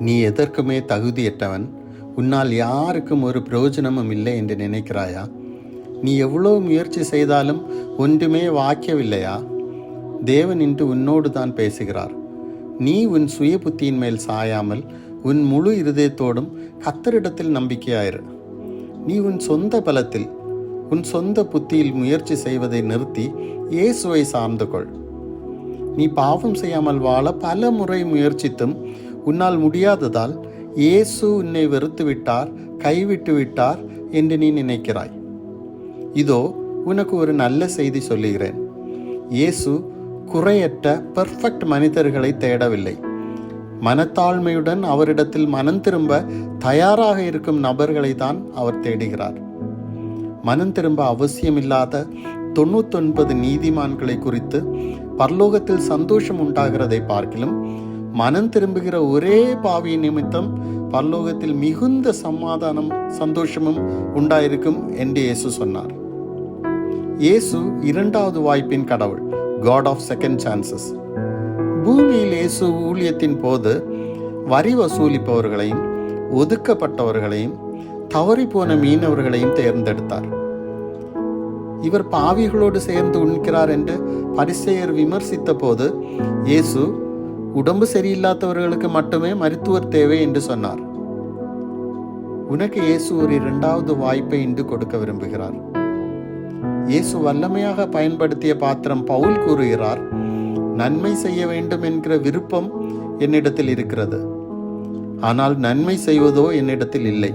நீ எதற்குமே தகுதியற்றவன், உன்னால் யாருக்கும் ஒரு பிரயோஜனமும் இல்லை என்று நினைக்கிறாயா? நீ எவ்வளோ முயற்சி செய்தாலும் ஒன்றுமே வாய்க்கவில்லையா? தேவன் இன்று உன்னோடு தான் பேசுகிறார். நீ உன் சுய புத்தியின் மேல் சாயாமல் உன் முழு இருதயத்தோடும் கர்த்தரிடத்தில் நம்பிக்கையாயிரு. நீ உன் சொந்த பலத்தில், உன் சொந்த புத்தியில் முயற்சி செய்வதை நிறுத்தி இயேசுவை சார்ந்து கொள். நீ பாவம் செய்யாமல் வாழ பல முறை முயற்சித்தும் உன்னால் முடியாததால் இயேசு உன்னை வெறுத்து விட்டார், கைவிட்டு விட்டார் என்று நீ நினைக்கிறாய். இதோ உனக்கு ஒரு நல்ல செய்தி சொல்லுகிறேன். இயேசு குறையற்ற பெர்ஃபெக்ட் மனிதர்களை தேடவில்லை. மனத்தாழ்மையுடன் அவரிடத்தில் மனம் திரும்ப தயாராக இருக்கும் நபர்களை தான் அவர் தேடுகிறார். மனம் திரும்ப அவசியமில்லாத 99 நீதிமான்களை குறித்து பரலோகத்தில் சந்தோஷம் உண்டாகிறதை பார்க்கிலும் மனம் திரும்புகிற ஒரே பாவி நிமித்தம் பரலோகத்தில் மிகுந்த சமாதானம் சந்தோஷமும் உண்டாயிருக்கும் என்று இயேசு சொன்னார். இயேசு இரண்டாவது வாய்ப்பின் கடவுள், God of second chances. பூமியில் இயேசு ஊழியத்தின் போது வரி வசூலிப்பவர்களையும் ஒதுக்கப்பட்டவர்களையும் தவறிப்போன மீனவர்களையும் தேர்ந்தெடுத்தார். இவர் பாவிகளோடு சேர்ந்து உண்கிறார் என்று பரிசேயர் விமர்சித்த போது இயேசு உடம்பு சரியில்லாதவர்களுக்கு மட்டுமே மருத்துவர் தேவை என்று சொன்னார். உனக்கு இயேசு ஒரு இரண்டாவது வாய்ப்பை இன்று கொடுக்க விரும்புகிறார். இயேசு வல்லமையாக பயன்படுத்திய பாத்திரம் பவுல் கூறுகிறார், நன்மை செய்ய வேண்டும் என்கிற விருப்பம் என்னிடத்தில் இருக்கிறது, ஆனால் நன்மை செய்வதோ என்னிடத்தில் இல்லை.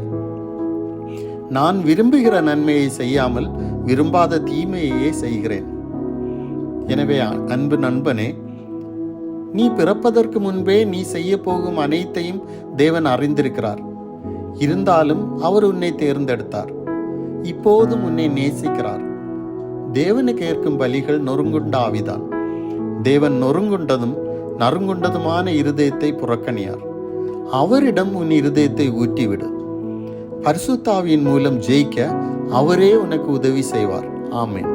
நான் விரும்புகிற நன்மையை செய்யாமல் விரும்பாத தீமையையே செய்கிறேன். எனவே அன்பு நண்பனே, நீ பிறப்பதற்கு முன்பே நீ செய்ய போகும் அனைத்தையும் தேவன் அறிந்திருக்கிறார். இருந்தாலும் அவர் உன்னை தேர்ந்தெடுத்தார். இப்போதும் உன்னை நேசிக்கிறார். தேவனுக்கு ஏற்கும் பலிகள் நொறுங்குண்ட ஆவிதான். தேவன் நொறுங்குண்டதும் நறுங்குண்டதுமான இருதயத்தை புறக்கணியார். அவரிடம் உன் இருதயத்தை ஊற்றிவிடு. பரிசுத்த ஆவியின் மூலம் ஜெயிக்க அவரே உனக்கு உதவி செய்வார். ஆமென்.